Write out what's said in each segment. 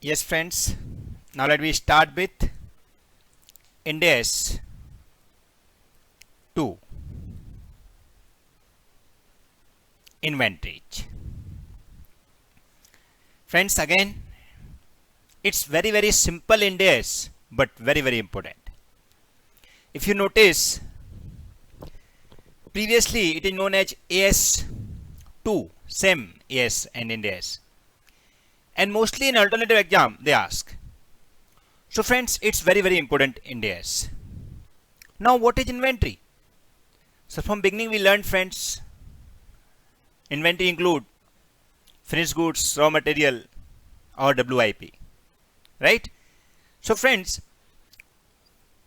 Yes, friends. Now let me start with Ind AS 2 inventories. Friends, again, it's very simple Ind AS, but very important. If you notice, previously it is known as AS2, same AS and Ind AS. And mostly in alternative exam, they ask. So friends, it's very important Ind AS. Now what is inventory? So from beginning we learned, friends, inventory include finished goods, raw material or WIP, right? So friends,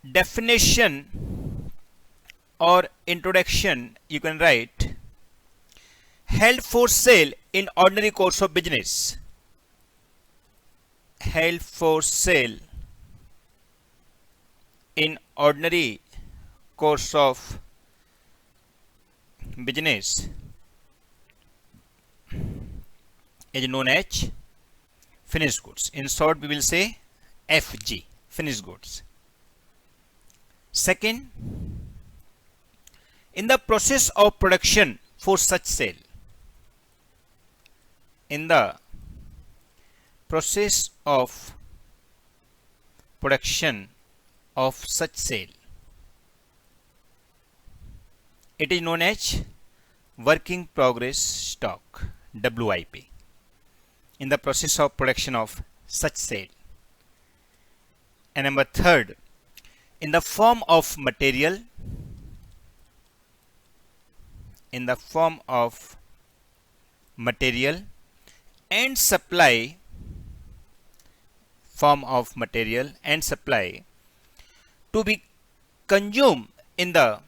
definition or introduction you can write held for sale in ordinary course of business. Held for sale in ordinary course of business is known as finished goods. In short, we will say FG, finished goods. Second, in the process of production for such sale. In the process of production of such sale, it is known as working progress stock, WIP. In the process of production of such sale. And number third, in the form of material, in the form of material and supply, form of material and supply to be consumed in the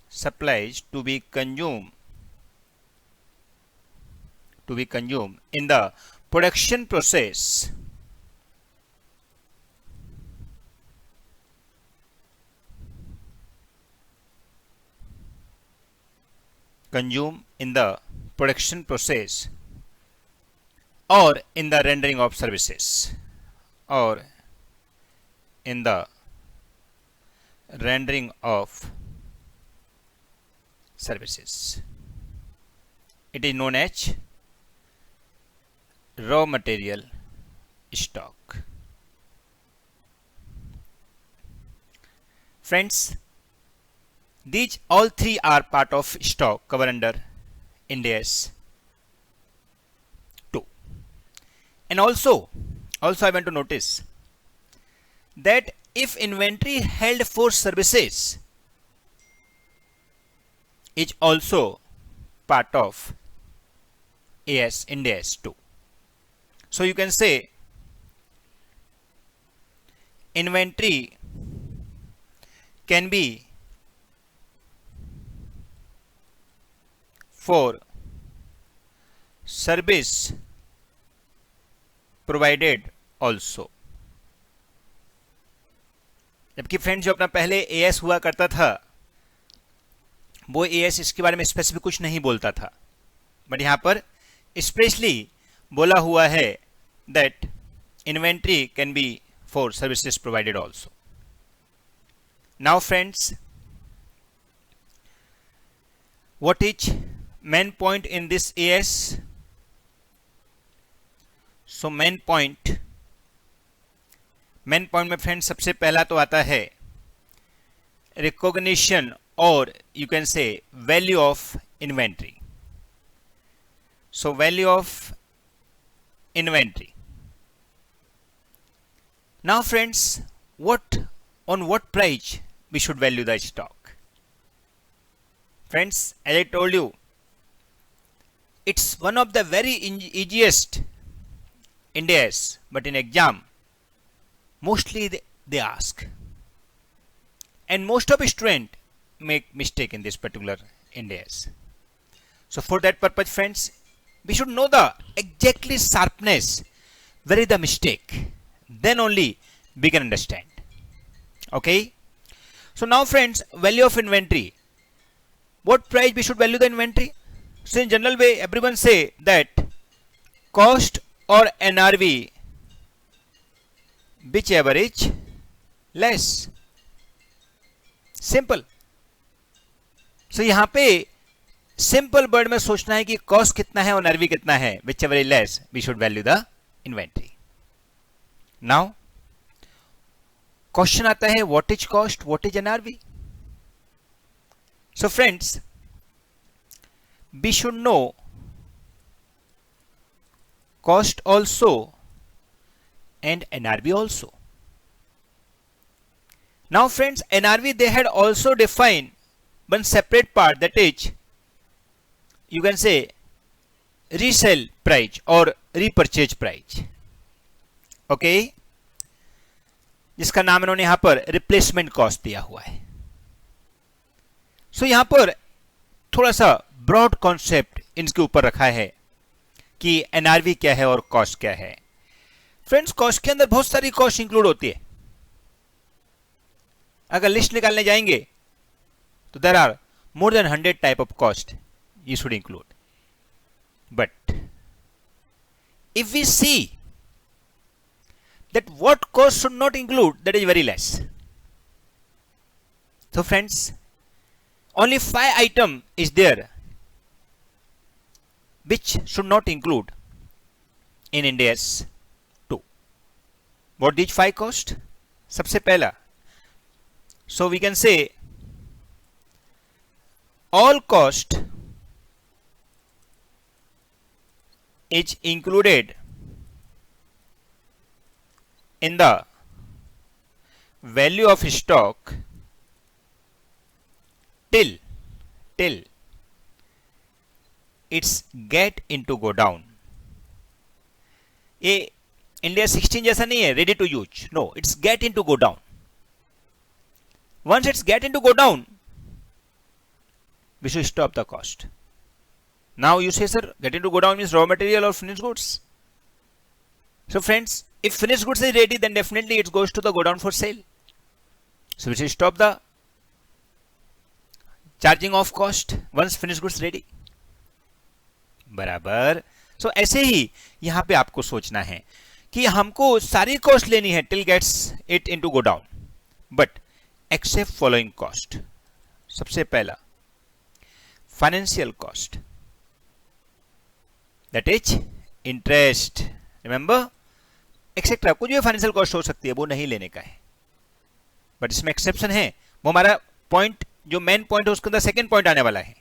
supplies to be consumed in the production process consumed in the production process or in the rendering of services or in the rendering of services. It is known as raw material stock. Friends, these all three are part of stock covered under Ind AS 2. And also I want to notice that if inventory held for services is also part of Ind AS 2. So you can say inventory can be for service provided also. जबकि friends जो अपना पहले as हुआ करता था वो as इसके बारे में स्पेसिफिक कुछ नहीं बोलता था, बट यहां पर स्पेशली बोला हुआ है that inventory can be for services provided also. Now friends, what is main point in this AS? So main point में फ्रेंड्स सबसे पहला तो आता है recognition or you can say value of inventory. So value of inventory. Now friends, on what price we should value the stock? Friends, as I told you, it's one of the very easiest Ind AS, but in exam mostly they ask, and most of students make mistake in this particular Ind AS. So for that purpose, friends, we should know the exactly sharpness where is the mistake, then only we can understand. Okay, so now friends, value of inventory, what price we should value the inventory? So in general way everyone say that cost or NRV whichever is less, simple. So यहां पे simple word में सोचना है कि cost कितना है और NRV कितना है, whichever is less we should value the inventory. Now question आता है what is cost, what is NRV. So friends, we should know cost also and NRV also. Now friends, NRV they had also defined one separate part, that is you can say resale price or repurchase price, okay, जिसका नाम इन्होंने यहां पर replacement cost दिया हुआ है। सो यहां पर थोड़ा सा ब्रॉड कॉन्सेप्ट इनके ऊपर रखा है कि एनआरवी क्या है और कॉस्ट क्या है। फ्रेंड्स, कॉस्ट के अंदर बहुत सारी कॉस्ट इंक्लूड होती है। अगर लिस्ट निकालने जाएंगे तो there are more than 100 type of cost you should include, but if we see that what cost should not include, that is very less. तो friends, only 5 item is there which should not include in Ind AS 2. What these 5 cost? सबसे पहला, so we can say all cost is included in the value of stock till it's get into go down. ये India 16 जैसा नहीं है ready to use, no, it's get into godown. Once it's get into godown we should stop the cost. Now you say sir get into godown means raw material और finish goods. So friends, if finish goods is ready then definitely it's goes to the godown for sale, so we should stop the charging of cost once finish goods ready, बराबर। So ऐसे ही यहां पे आपको सोचना है कि हमको सारी कॉस्ट लेनी है till gets it into go down, but except following cost. सबसे पहला financial cost, that is interest, remember, etcetera, कुछ भी फाइनेंशियल कॉस्ट हो सकती है, वो नहीं लेने का है, बट इसमें एक्सेप्शन है। वो हमारा पॉइंट जो मेन पॉइंट है उसके अंदर सेकेंड पॉइंट आने वाला है,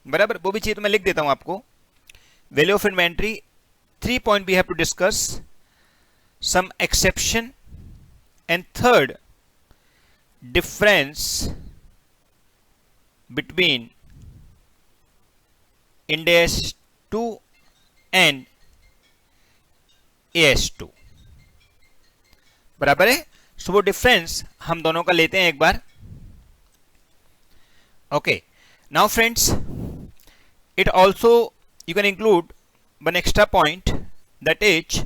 बराबर। वो भी चीज तो मैं लिख देता हूं आपको। Value of inventory, 3 points we have to discuss, some exception, and third, difference between Ind AS 2 and AS 2, बराबर है। सो वो डिफरेंस हम दोनों का लेते हैं एक बार। Okay, now friends, it also you can include one extra point, that is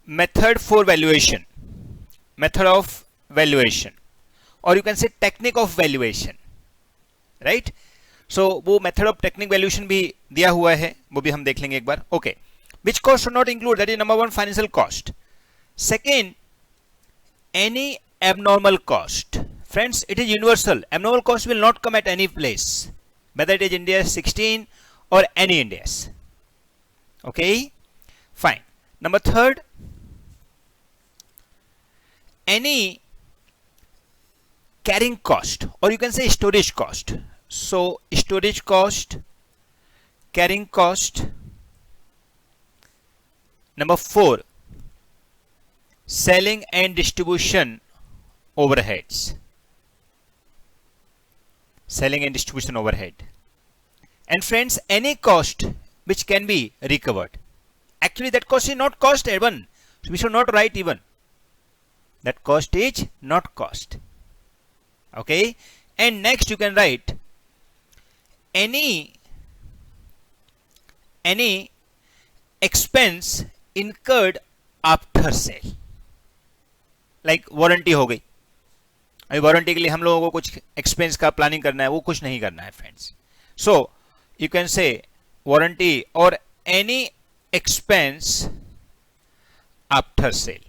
method for valuation, method of valuation, or you can say technique of valuation, right? So वो method of technique valuation भी दिया हुआ है, वो भी हम देख लेंगे एक बार। okay, which cost should not include, that is number 1 financial cost, second any abnormal cost। Friends, it is universal, abnormal cost will not come at any place, whether it is Ind AS 16 or any Ind AS, okay, fine। Number 3, any carrying cost, or you can say storage cost। So storage cost, carrying cost। Number 4, selling and distribution overheads, selling and distribution overhead, and friends any cost which can be recovered। Actually that cost is not cost even, so we should not write even, that cost is not cost, okay। And next you can write any expense incurred after sale, like warranty हो गई, अभी warranty के लिए हम लोगों को कुछ expense का प्लानिंग करना है, वो कुछ नहीं करना है फ्रेंड्स। सो यू कैन से वारंटी और एनी एक्सपेंस आफ्टर सेल,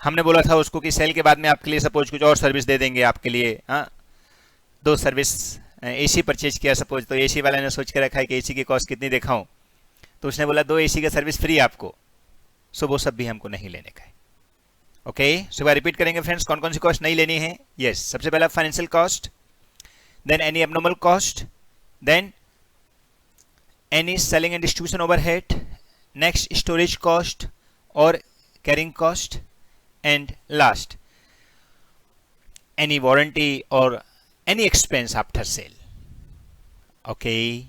हमने बोला था उसको कि सेल के बाद में आपके लिए सपोज कुछ और सर्विस दे देंगे आपके लिए, हाँ, 2 सर्विस, एसी परचेज किया सपोज, तो एसी वाले ने सोच के रखा है कि एसी की कॉस्ट कितनी दिखाऊं, तो उसने बोला 2 एसी का सर्विस फ्री आपको, सो वो सब भी हमको नहीं लेने का है। ओके, सो बार रिपीट करेंगे फ्रेंड्स, कौन कौन सी कॉस्ट नहीं लेनी है। यस, सबसे पहला financial cost, then any abnormal cost, then any selling and distribution overhead, next storage cost और carrying cost, and last any warranty or any expense after sale. Okay,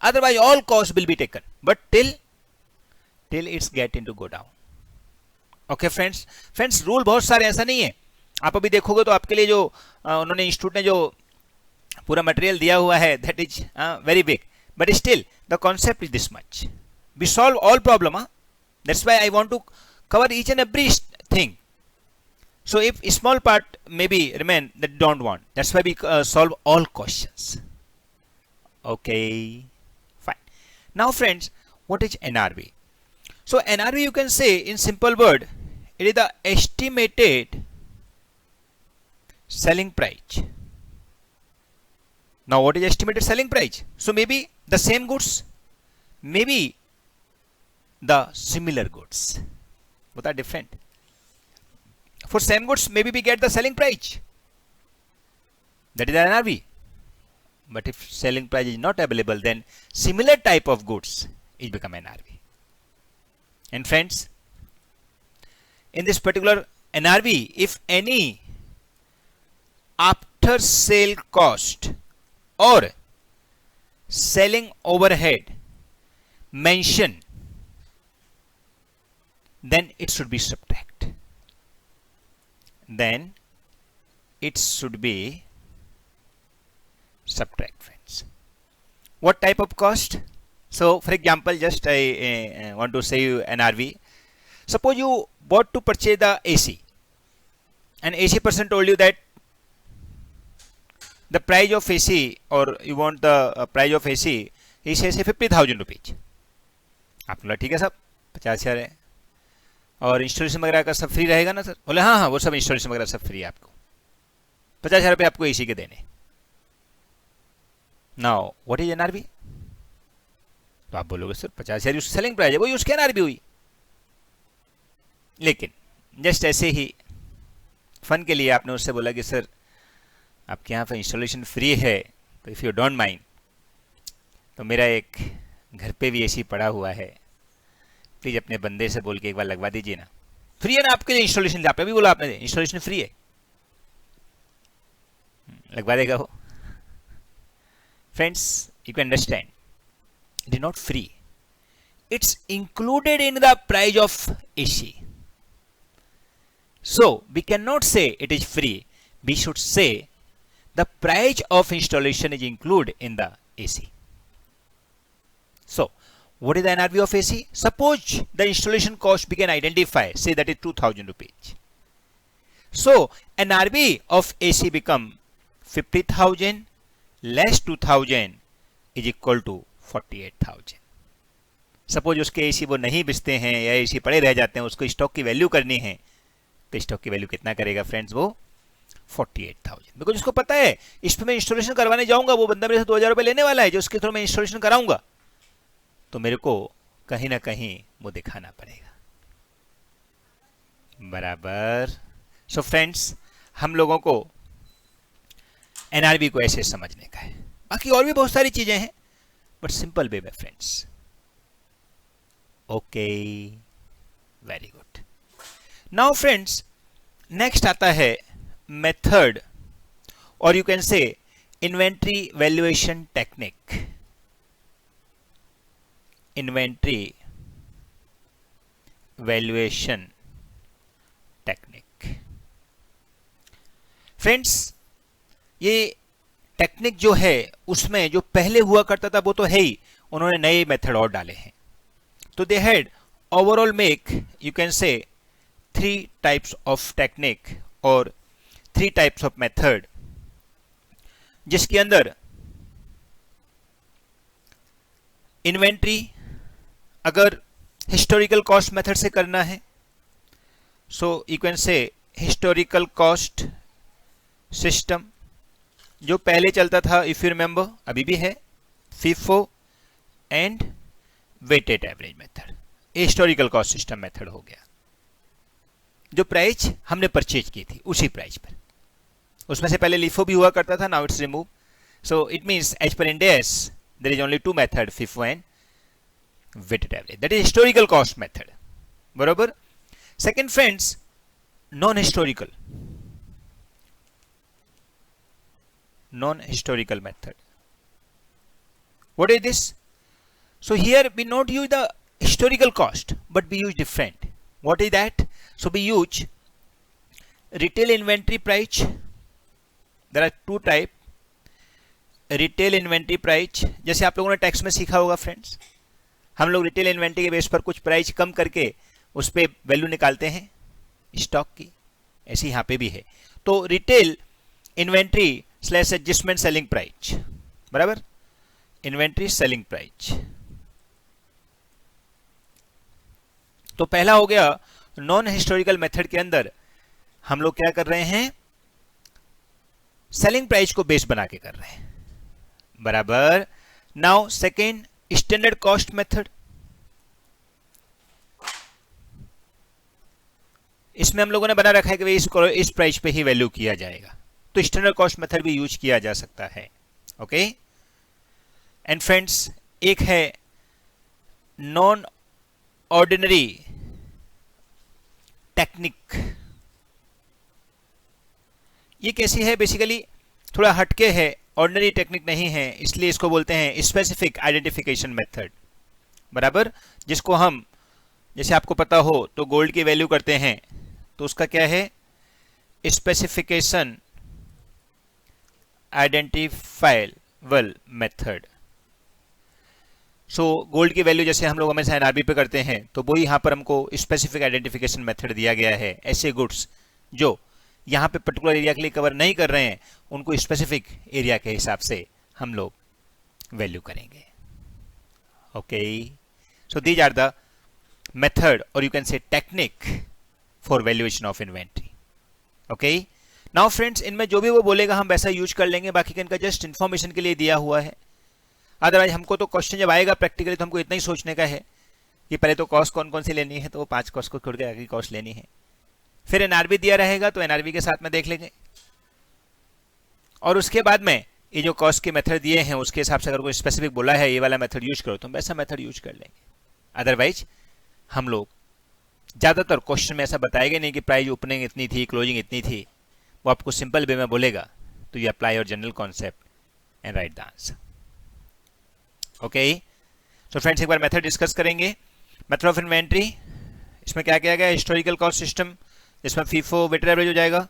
otherwise all costs will be taken, but till it's getting to go down. Okay friends rule बहुत सारे, ऐसा नहीं है। आप अभी देखोगे तो आपके लिए जो उन्होंने इंस्टीट्यूट ने जो पूरा मटेरियल दिया हुआ है, that is very big, but still the concept is this much. We solve all problem, that's why I want to cover each and every thing. So if small part maybe remain that don't want, that's why we solve all questions. Okay, fine. Now friends, what is NRV? So NRV, you can say in simple word, it is the estimated selling price. Now what is estimated selling price? So maybe the same goods, maybe the similar goods, both are different. For same goods, maybe we get the selling price, that is the NRV. But if selling price is not available, then similar type of goods is become NRV. And friends, in this particular NRV, if any after sale cost or selling overhead mention, then it should be subtract. Then it should be subtract, friends. What type of cost? So for example, just I want to say you NRV. Suppose you bought to purchase the AC, and AC person told you that the price of AC, or you want the price of AC, he says 50,000 rupees. आप बोला ठीक है साहब 50,000 है, और installation वगैरह का सब फ्री रहेगा ना सर? बोले हाँ वो सब इंस्टॉलेशन वगैरह सब फ्री है, आपको 50,000 रुपये आपको एसी के देने। Now what is NRB? तो आप बोलोगे सर 50,000 उसकी सेलिंग प्राइस है, वही उसकी एनआरबी हुई। लेकिन जस्ट ऐसे ही फन के लिए आपने उससे बोला कि सर आपके यहाँ पर इंस्टॉलेशन फ्री है, तो इफ़ यू डोंट माइंड, तो मेरा एक घर पे भी एसी पड़ा हुआ है, प्लीज अपने बंदे से बोल के एक बार लगवा दीजिए ना, फ्री है ना आपके लिए इंस्टॉलेशन। आपने भी बोला, आपने इंस्टॉलेशन फ्री है, लगवा देगा वो। Friends, you can understand, it is not free, it's included in the price of AC. So we can not say it is free, we should say the price of installation is include in the AC. So what is the NRV of AC? Suppose the installation cost we can identify, say that is 2,000 rupees. So NRV of AC become 50,000 less 2,000 is equal to 48,000. Suppose उसके AC वो नहीं बेचते हैं या AC पड़े रह जाते हैं, उसको स्टॉक की वैल्यू करनी है, तो स्टॉक की वैल्यू कितना करेगा फ्रेंड्स? वो 48,000। बिकॉज उसको पता है इस पर मैं इंस्टॉलेशन करवाने जाऊंगा, वो बंदा मेरे से 2,000 रुपये लेने वाला है, जो उसके थ्रू मैं इंस्टॉलेशन कराऊंगा, तो मेरे को कहीं ना कहीं वो दिखाना पड़ेगा, बराबर। सो फ्रेंड्स, हम लोगों को एनआरबी को ऐसे समझने का है, बाकी और भी बहुत सारी चीजें हैं, बट सिंपल वे में friends. Okay, very good. Now friends, next आता है मेथड, और यू कैन से inventory valuation technique. Inventory valuation technique. Friends, ये टेक्निक जो है उसमें जो पहले हुआ करता था वो तो है ही, उन्होंने नए मेथड और डाले हैं। तो they had overall make, you can से 3 टाइप्स ऑफ टेक्निक और 3 टाइप्स ऑफ मेथड, जिसके अंदर इन्वेंट्री अगर हिस्टोरिकल कॉस्ट मेथड से करना है, सो यू कैन से हिस्टोरिकल कॉस्ट सिस्टम, जो पहले चलता था इफ यू रिमेंबर, अभी भी है, FIFO and weighted average method. Historical cost system method हो गया, जो प्राइस हमने परचेज की थी उसी प्राइस पर। उसमें से पहले LIFO भी हुआ करता था, now it's remove. So it means as per Ind AS there is only two method, FIFO and weighted average, that is historical cost method, बरोबर। Second friends, non historical method. What is this? So here we not use the historical cost, but we use different. What is that? So we use retail inventory price. There are two type. Retail inventory price, जैसे आप लोगों ने tax में सीखा होगा friends, हम लोग retail inventory के बेस पर कुछ प्राइस कम करके उस पर वैल्यू निकालते हैं स्टॉक की, ऐसे यहाँ पे भी है। तो retail inventory slash adjustment selling price, बराबर, इन्वेंट्री सेलिंग प्राइस। तो पहला हो गया नॉन हिस्टोरिकल मेथड के अंदर हम लोग क्या कर रहे हैं, सेलिंग प्राइस को बेस बना के कर रहे हैं, बराबर। Now second, standard cost method. इसमें हम लोगों ने बना रखा है कि भाई इस प्राइस पे ही वैल्यू किया जाएगा, तो स्टैंडर्ड कॉस्ट मेथड भी यूज किया जा सकता है, ओके। एंड फ्रेंड्स, एक है नॉन ऑर्डिनरी टेक्निक। ये कैसी है, बेसिकली थोड़ा हटके है, ऑर्डिनरी टेक्निक नहीं है, इसलिए इसको बोलते हैं स्पेसिफिक आइडेंटिफिकेशन मेथड, बराबर। जिसको हम, जैसे आपको पता हो तो गोल्ड की वैल्यू करते हैं, तो उसका क्या है, specification identifiable method. So gold की वैल्यू जैसे हम लोग हमेशा NRV पे करते हैं, तो वही यहाँ पर हमको स्पेसिफिक आइडेंटिफिकेशन मेथड दिया गया है। ऐसे गुड्स जो यहाँ पे पर्टिकुलर एरिया के लिए कवर नहीं कर रहे हैं, उनको स्पेसिफिक एरिया के हिसाब से हम लोग वैल्यू करेंगे, okay. So these are the method और you can say technique for valuation of inventory, okay. Now friends, इनमें जो भी वो बोलेगा हम वैसा यूज कर लेंगे, बाकी इनका जस्ट इन्फॉर्मेशन के लिए दिया हुआ है। अदरवाइज हमको तो क्वेश्चन जब आएगा प्रैक्टिकली तो हमको इतना ही सोचने का है कि पहले तो कॉस्ट कौन कौन सी लेनी है, तो वो 5 कॉस्ट को छोड़ के आगे कॉस्ट लेनी है। फिर NRV दिया रहेगा तो NRV के साथ में देख लेंगे, और उसके बाद में ये जो कॉस्ट के मेथड दिए हैं उसके हिसाब से अगर कोई स्पेसिफिक बोला है ये वाला मेथड यूज करो, तो हम वैसा मेथड यूज कर लेंगे। अदरवाइज हम लोग ज्यादातर क्वेश्चन में ऐसा बताएगा नहीं कि प्राइस ओपनिंग इतनी थी, क्लोजिंग इतनी थी। वो आपको सिंपल वे में बोलेगा, तो you apply your general concept and right the answer, okay. So friends, एक बार मेथड डिस्कस करेंगे। मेथड ऑफ इन्वेंट्री, इसमें क्या किया गया, हिस्टोरिकल कॉस्ट सिस्टम जिसमें FIFO वेटेड एवरेज हो जाएगा।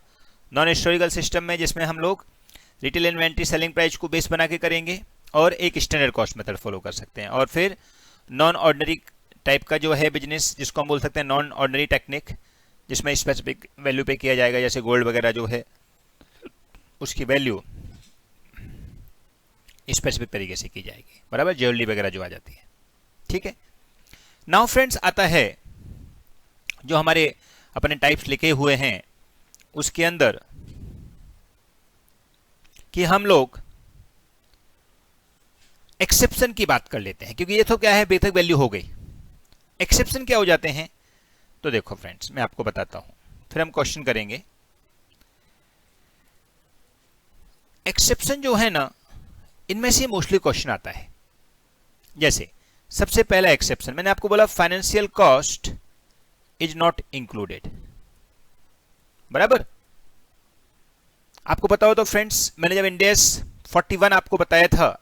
नॉन हिस्टोरिकल सिस्टम में जिसमें हम लोग रिटेल इन्वेंट्री सेलिंग प्राइस को बेस बना के करेंगे, और एक स्टैंडर्ड कॉस्ट मेथड फॉलो कर सकते हैं। और फिर नॉन ऑर्डिनरी टाइप का जो है बिजनेस, जिसको हम बोल सकते हैं नॉन ऑर्डिनरी टेक्निक, जिसमें स्पेसिफिक वैल्यू पे किया जाएगा, जैसे गोल्ड वगैरह जो है उसकी वैल्यू स्पेसिफिक तरीके से की जाएगी, बराबर, ज्वेलरी वगैरह जो आ जाती है, ठीक है। नाउ फ्रेंड्स, आता है जो हमारे अपने टाइप्स लिखे हुए हैं उसके अंदर कि हम लोग एक्सेप्शन की बात कर लेते हैं, क्योंकि ये तो क्या है, बेसिक वैल्यू हो गई। एक्सेप्शन क्या हो जाते हैं, तो देखो फ्रेंड्स, मैं आपको बताता हूं, फिर हम क्वेश्चन करेंगे। एक्सेप्शन जो है ना, इनमें से मोस्टली क्वेश्चन आता है। जैसे सबसे पहला एक्सेप्शन मैंने आपको बोला, financial cost is not included, बराबर। आपको पता हो तो फ्रेंड्स, मैंने जब इंडेस 41 आपको बताया था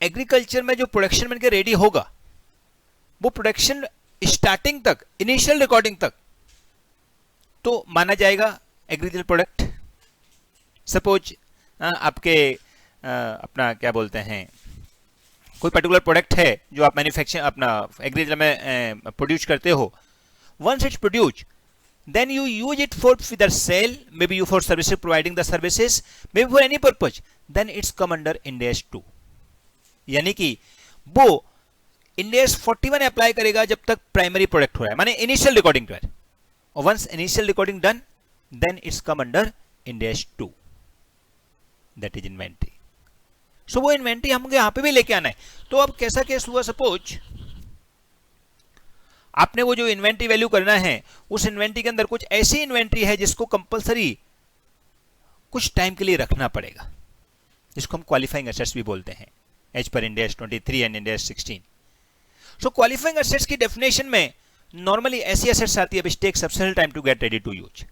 एग्रीकल्चर में जो प्रोडक्शन बनकर रेडी होगा, वो प्रोडक्शन स्टार्टिंग तक, इनिशियल रिकॉर्डिंग तक तो माना जाएगा एग्रीकल्चर प्रोडक्ट। सपोज आपके अपना क्या बोलते हैं, कोई पर्टिकुलर प्रोडक्ट है जो आप मैन्युफैक्चर अपना एग्रीकल्चर में प्रोड्यूस करते हो। Once it's produce, then you use it for either sale, maybe you for services, providing the services, maybe for any purpose, then it's come under Ind AS 2। यानी कि वो इंड एस 41 अप्लाई करेगा जब तक primary product हो रहा है, माने इनिशियल रिकॉर्डिंग टू है, और once initial recording done then it's come under Ind AS 2, that is inventory. So वो इन्वेंट्री हमको यहां पे भी लेके आना है। तो अब कैसा केस हुआ, सपोज आपने वो जो इन्वेंट्री वैल्यू करना है, उस इन्वेंट्री के अंदर कुछ ऐसी इन्वेंट्री है जिसको कंपलसरी कुछ टाइम के लिए रखना पड़ेगा, जिसको हम क्वालिफाइंग एसेट्स भी बोलते हैं as per Ind AS 23 and Ind AS 16। So qualifying assets की डेफिनेशन में नॉर्मली ऐसी एसेट्स आती है which take substantial time to get ready to use,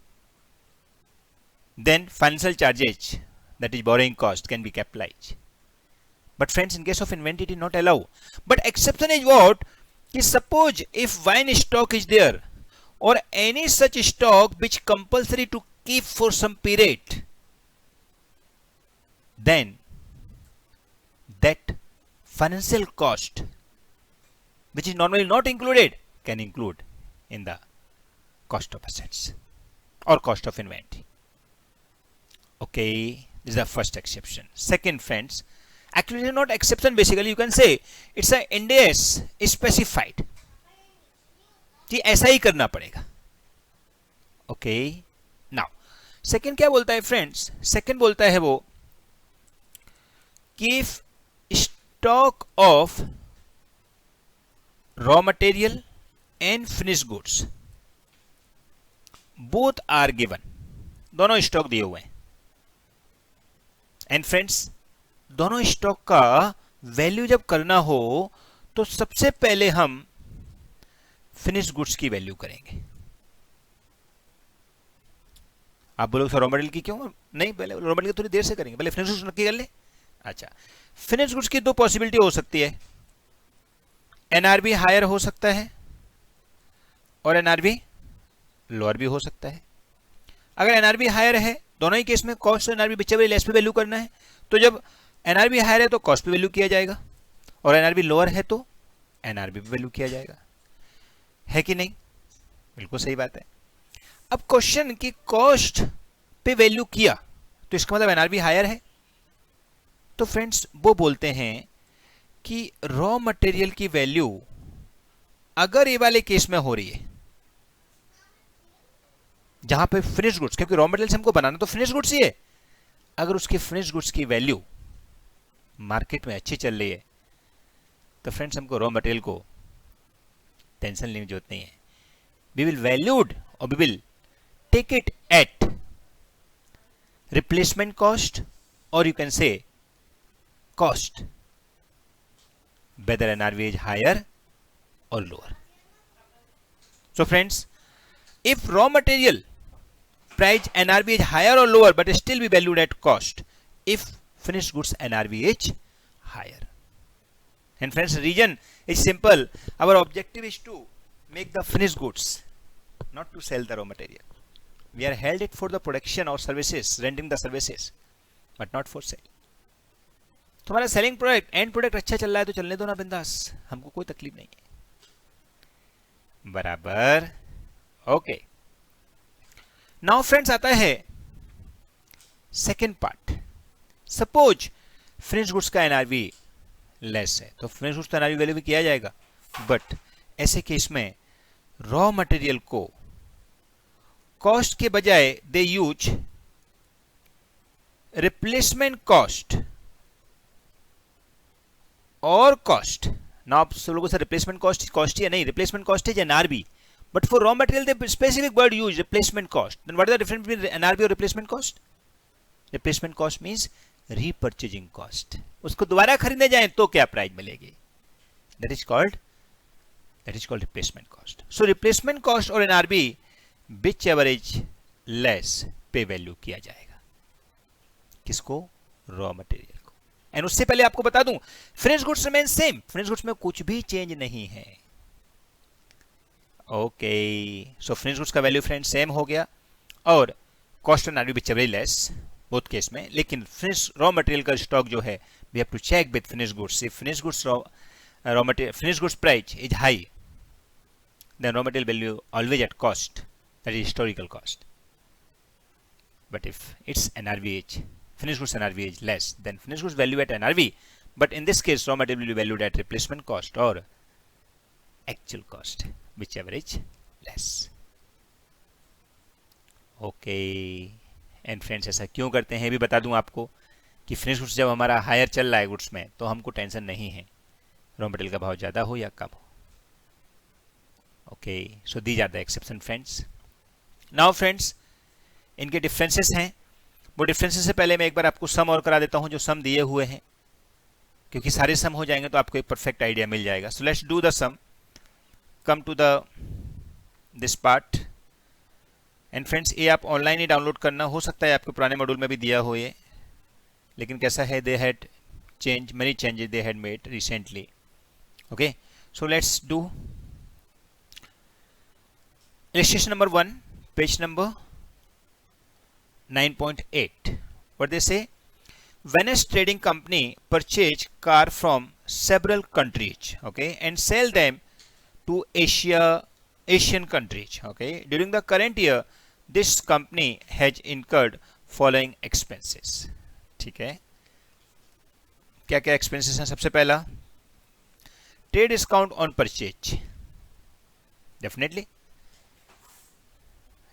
then financial charges that is borrowing cost can be capitalised, but friends in case of inventory it is not allow, but exception is what, कि suppose if wine stock is there or any such stock which compulsory to keep for some period, then that financial cost which is normally not included can include in the cost of assets or cost of inventory. Okay, this is the first exception. Second, friends, actually it is not exception, basically you can say it's a Ind AS specified कि ऐसा ही करना पड़ेगा। Okay, now second क्या बोलता है friends, second बोलता है वो कि if stock of raw material and finish goods both are given, दोनों स्टॉक दिए हुए हैं, एंड फ्रेंड्स दोनों स्टॉक का वैल्यू जब करना हो तो सबसे पहले हम फिनिश गुड्स की वैल्यू करेंगे। आप बोलोगे सर रॉ मटेरियल की क्यों नहीं, पहले रॉ मटेरियल थोड़ी देर से करेंगे, पहले फिनिश गुड्स नक्की कर ले। अच्छा, फिनिश गुड्स की दो पॉसिबिलिटी हो सकती है, एनआरबी हायर हो सकता है और एनआरबी लोअर भी हो सकता है। अगर एनआरबी हायर है, दोनों ही केस में कॉस्ट एनआरबी बिचेबल लेस पे वैल्यू करना है, तो जब एनआरबी हायर है तो कॉस्ट पे वैल्यू किया जाएगा, और एनआरबी लोअर है तो एनआरबी पे वैल्यू किया जाएगा, है कि नहीं? बिल्कुल सही बात है। अब क्वेश्चन कि कॉस्ट पे वैल्यू किया तो इसका मतलब एनआरबी हायर है, तो फ्रेंड्स वो बोलते हैं कि रॉ मटेरियल की वैल्यू अगर ये वाले केस में हो रही है जहां पे फिनिश गुड्स, क्योंकि रॉ मटेरियल से हमको बनाना तो फिनिश गुड्स ही है, अगर उसकी फिनिश गुड्स की वैल्यू मार्केट में अच्छी चल रही है तो फ्रेंड्स हमको रॉ मटेरियल को टेंशन लेने की जरूरत नहीं है, वी विल वैल्यूड और we will take it at replacement cost, और you can say cost whether NRV is higher और lower. So friends, if raw material price NRV is higher or lower but still be valued at cost if finished goods NRV is higher. And friends, reason is simple, our objective is to make the finished goods, not to sell the raw material. We are held it for the production or services, rendering the services, but not for sale. तुम्हारा selling product and product अच्छा चल रहा है तो चलने दो ना बिंदास, हमको कोई तकलीफ नहीं है, बराबर। ओके, नाउ फ्रेंड्स आता है second part. Suppose finish goods का एनआरवी लेस है तो फिनिश गुड्स का एनआरवी वैल्यू भी किया जाएगा, बट ऐसे केस में रॉ मटेरियल को कॉस्ट के बजाय दे यूज रिप्लेसमेंट कॉस्ट और कॉस्ट। ना आप सब लोगों से रिप्लेसमेंट कॉस्ट ही नहीं, replacement cost is NRB, but for raw material the specific word used replacement cost. Then what is the difference between NRV और replacement cost? Replacement cost means repurchasing cost. उसको दोबारा खरीदने जाएं तो क्या प्राइस मिलेगी, that is called replacement cost. So replacement cost और NRV whichever is less पे वैल्यू किया जाएगा, किसको? रॉ मटेरियल को। एंड उससे पहले आपको बता दूं finish goods remain same, finish goods में कुछ भी चेंज नहीं है। ओके, सो फिनिश गुड्स का वैल्यू फ्रेंड सेम हो गया और cost and RV whichever less both case में, लेकिन फिनिश रॉ मटेरियल का स्टॉक जो है we have to check with finish goods. If finish goods raw material finish goods price is high then raw material value always at cost, that is historical cost, but if it's NRV is finished goods NRV is less, then finished goods value at NRV, but in this case raw material will be valued at replacement cost or actual cost, whichever is less. Okay and friends, ऐसा क्यों करते हैं भी बता दूं आपको कि finish goods जब हमारा हायर चल रहा है गुड्स में, तो हमको टेंशन नहीं है रॉ मटेरियल का भाव ज़्यादा हो या कम हो. Okay, so these are the exception friends. Now friends, इनके डिफरेंसेस हैं. वो डिफरेंसेस से पहले मैं एक बार आपको सम और करा देता हूं, जो सम दिए हुए हैं, क्योंकि सारे सम हो जाएंगे तो आपको एक परफेक्ट आइडिया मिल जाएगा. So let's do the sum. Come to the this part. And friends, ये आप ऑनलाइन ही डाउनलोड करना, हो सकता है आपके पुराने मॉड्यूल में भी दिया हो ये, लेकिन कैसा है, they had change many changes they had made recently. Okay, so let's do illustration number 1, page number 9.8. What they say? When a trading company purchase car from several countries, okay, and sell them to Asian countries, okay, during the current year, this company has incurred following expenses. ठीक है, क्या क्या expenses हैं? सबसे पहला, trade discount on purchase. Definitely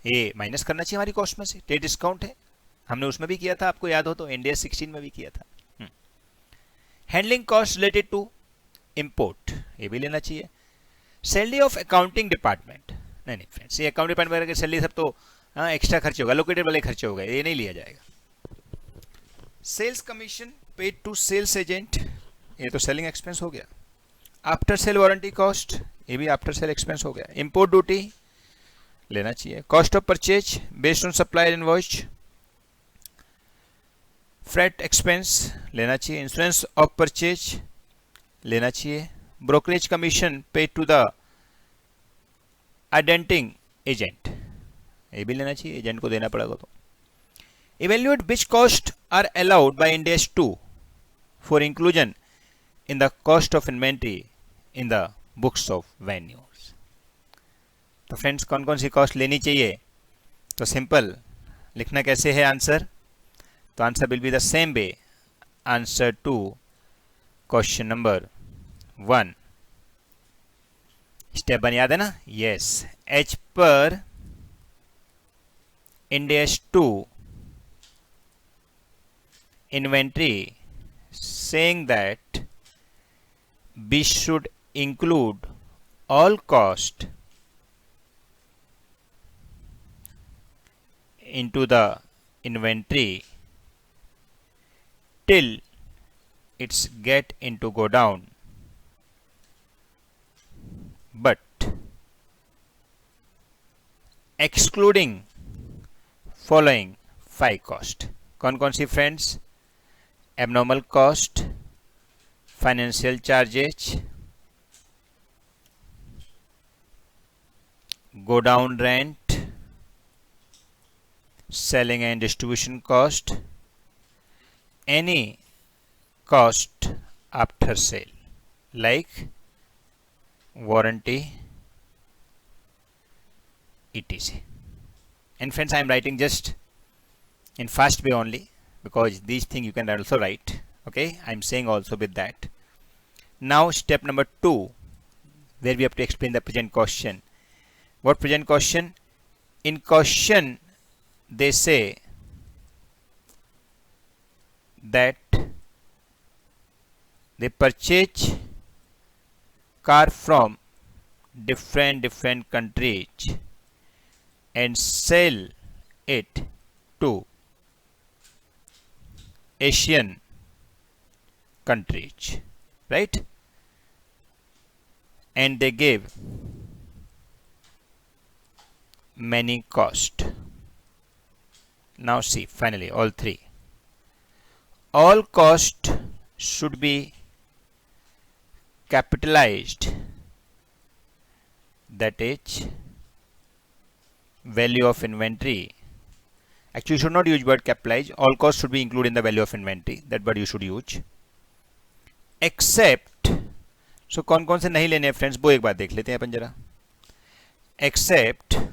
ये minus करना चाहिए हमारी कॉस्ट में से. ट्रेड डिस्काउंट है, हमने उसमें भी किया था, आपको याद हो तो इंडिया 16 में भी किया था. Handling cost related to import, ये भी लेना चाहिए. सैलरी ऑफ अकाउंटिंग डिपार्टमेंट, नहीं फ्रेंड्स, ये अकाउंट डिपार्टमेंट की सैलरी सब तो एक्स्ट्रा खर्चे होगा, लोकेटेड वाले खर्चे हो गए, ये नहीं लिया जाएगा. Sales commission paid to sales agent, ये तो सेलिंग एक्सपेंस हो गया. आफ्टर सेल वारंटी कॉस्ट, ये भी आफ्टर सेल एक्सपेंस हो गया. इंपोर्ट ड्यूटी लेना चाहिए. Cost of purchase based on supplier invoice, freight expense लेना चाहिए. इंश्योरेंस ऑफ परचेज लेना चाहिए. Brokerage commission paid to the indenting agent, ये भी लेना चाहिए, एजेंट को देना पड़ेगा. तो evaluate which cost are allowed by Ind AS 2 for inclusion in the cost of inventory in the books of venue. तो फ्रेंड्स, कौन कौन सी कॉस्ट लेनी चाहिए? तो सिंपल लिखना कैसे है आंसर? तो answer will be the same way answer to question number 1. Step 1 याद है ना? Yes, as per Ind AS 2 inventory saying that we should include all cost into the inventory till it's get into go down, but excluding following 5 cost. कौन कौन सी friends? Abnormal cost, financial charges, godown rent, selling and distribution cost, any cost after sale like warranty, etc. And friends, I am writing just in fast way only, because these things you can also write. Okay, I am saying also with that. Now step number 2, where we have to explain the present question. What present question? In question they say that they purchase car from different countries and sell it to Asian countries, right? And they gave many cost. Now see, finally all 3. All cost should be capitalized, that is value of inventory. Actually you should not use word capitalize. All cost should be included in the value of inventory, that word you should use. Except, so कौन कौन से नहीं लेने हैं friends, वो एक बार देख लेते हैं अपन जरा. Except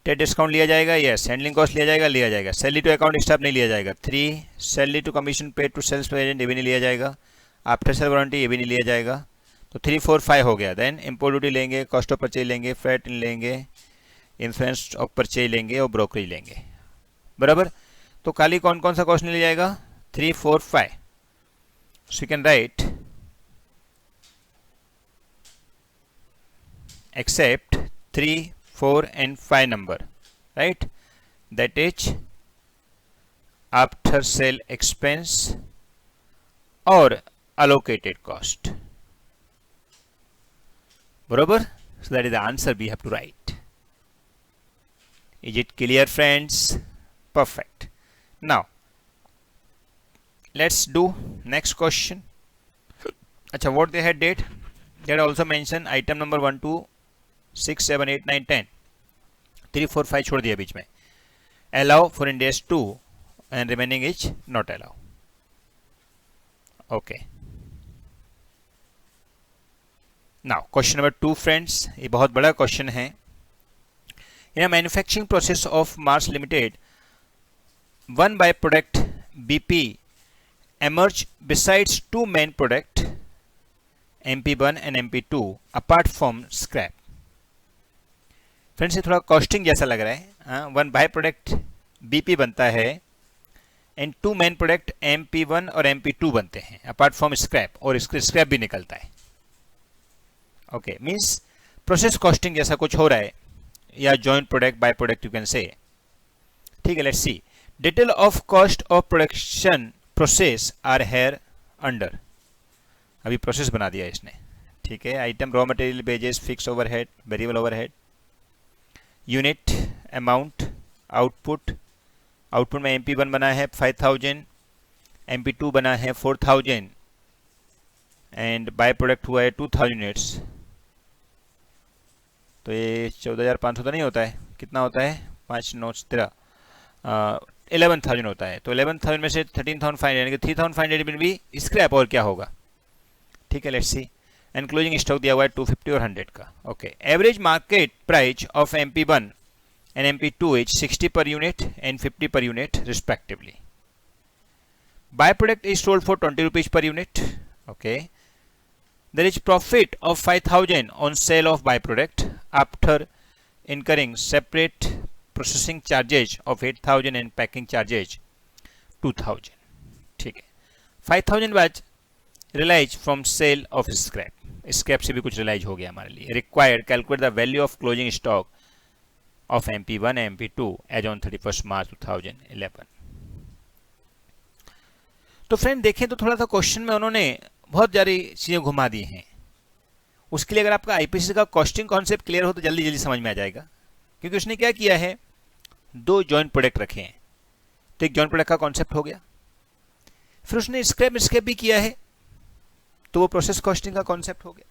ट्रेड डिस्काउंट लिया जाएगा, यस. हैंडलिंग कॉस्ट लिया जाएगा. सैलरी टू अकाउंट स्टाफ नहीं लिया जाएगा. 3, salary to commission paid to sales agent, ये भी नहीं लिया जाएगा. आफ्टर सेल वारंटी, ये भी नहीं लिया जाएगा. तो 3 4 5 हो गया। देन इम्पोर्ट ड्यूटी लेंगे, कॉस्ट ऑफ परचेज लेंगे, फ्रेट लेंगे, इंश्योरेंस ऑफ परचेज लेंगे और ब्रोकरेज लेंगे, बराबर। तो खाली कौन कौन सा कॉस्ट ले जाएगा? 3 4 5। So you can write except 3 4 and 5 number, right? That is after sale expense or allocated cost, बराबर। so that is the answer we have to write. Is it clear, friends? Perfect. Now let's do next question. अच्छा, what they had did, they had also mentioned item number 1 2 6 7 8 9 10, 3 4 5 छोड़ दिया बीच में, allow for Ind AS 2 and remaining is not allow. Okay. Now question number 2 friends, ये बहुत बड़ा question है. In a manufacturing process of Mars Limited, one byproduct BP emerge besides two main product MP1 and MP2 apart from scrap. Friends ये थोड़ा costing जैसा लग रहा है. वन बाय प्रोडक्ट बीपी बनता है and to main product MP1 और MP2 बनते हैं अपार्ट फ्रॉम स्क्रैप, और स्क्रैप भी निकलता है. ओके, मीन्स प्रोसेस कॉस्टिंग जैसा कुछ हो रहा है, या joint product by product you can say. ठीक है, let's see. Detail of cost of production process are here under. अभी प्रोसेस बना दिया इसने. ठीक है, item raw material wages fix overhead variable overhead unit amount output. Output में MP1 बना है 5000, MP2 बना है 4000 एंड बाय प्रोडक्ट हुआ है 2000 यूनिट्स. तो ये 14500 तो नहीं होता है, कितना होता है? 5 9 13 11,000 होता है. तो 11,000 में से 13,500 यानी कि 3,500 में भी स्क्रैप, और क्या होगा. ठीक है, let's see. And closing stock दिया हुआ है 250 और 100 का. Okay, average market price of MP1 and MP2 is 60 per unit and 50 per unit respectively. By product is sold for 20 rupees per unit. Okay, there is profit of 5,000 on sale of by product after incurring separate processing charges of 8,000 and packing charges 2,000. ठीक है, 5,000 was realized from sale of scrap. Scrap से भी कुछ realise हो गया हमारे लिए. Required calculate the value of closing stock of MP1 and MP2 as on 31 March 2011. तो फ्रेंड देखें तो थोड़ा सा क्वेश्चन में उन्होंने बहुत सारी चीजें घुमा दी हैं. उसके लिए अगर आपका आईपीसी का कॉस्टिंग कॉन्सेप्ट क्लियर हो तो जल्दी जल्दी समझ में आ जाएगा. क्योंकि उसने क्या किया है, दो जॉइंट प्रोडक्ट रखे हैं, तो एक जॉइंट प्रोडक्ट का कॉन्सेप्ट हो गया. फिर उसने स्क्रैप भी किया है, तो वो प्रोसेस कॉस्टिंग का कॉन्सेप्ट हो गया.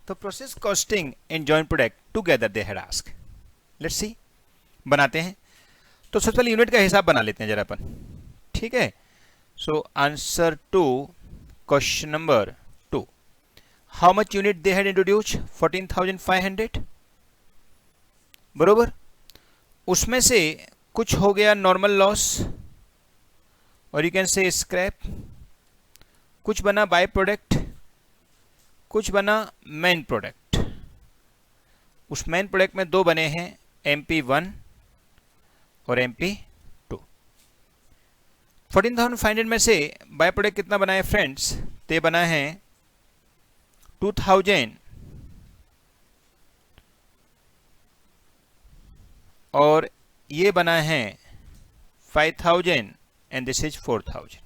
तो process costing and joint product together they had asked. Let's see, बनाते हैं. तो सबसे पहले यूनिट का हिसाब बना लेते हैं जरा अपन. ठीक है, so answer to question number 2. How much unit they had introduced? 14,500. बरोबर. उसमें से कुछ हो गया नॉर्मल लॉस, और यू कैन से स्क्रैप. कुछ बना बाय प्रोडक्ट, कुछ बना मेन प्रोडक्ट. उस मेन प्रोडक्ट में दो बने हैं MP1 और MP2. 14,500 में से बाय प्रोडक्ट कितना बना है फ्रेंड्स? ते बना है 2,000 और ये बना है 5,000 and this is 4,000.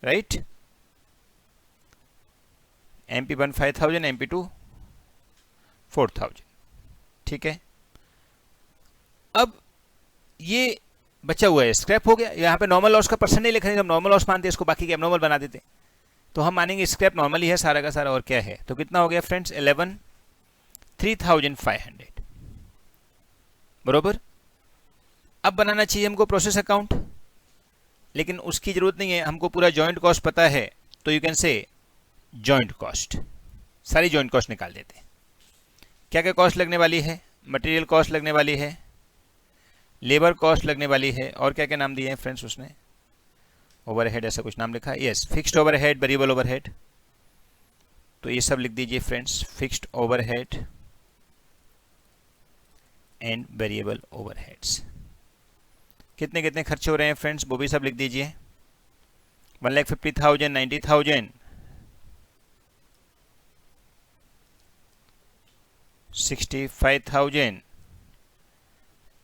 Right, MP1 5,000, MP2 4,000. ठीक है, अब ये बचा हुआ है स्क्रैप हो गया. यहाँ पे नॉर्मल लॉस का परसेंट नहीं लिख रहे, हम नॉर्मल लॉस मानते हैं इसको, बाकी के एबनॉर्मल बना देते. तो हम मानेंगे स्क्रैप नॉर्मल ही है सारा का सारा, और क्या है. तो कितना हो गया फ्रेंड्स? 3,500. बरोबर. अब बनाना चाहिए हमको प्रोसेस अकाउंट, लेकिन उसकी जरूरत नहीं है, हमको पूरा जॉइंट कॉस्ट पता है. तो यू कैन से जॉइंट कॉस्ट, सारी जॉइंट कॉस्ट निकाल देते हैं. क्या क्या कॉस्ट लगने वाली है? मटेरियल कॉस्ट लगने वाली है, लेबर कॉस्ट लगने वाली है, और क्या क्या नाम दिए हैं फ्रेंड्स उसने? ओवरहेड ऐसा कुछ नाम लिखा है. Yes, fixed overhead, variable overhead. तो ये सब लिख दीजिए friends, fixed overhead and variable overheads. कितने कितने खर्चे हो रहे हैं फ्रेंड्स, वो भी सब लिख दीजिए। 1,50,000, 90,000, 65,000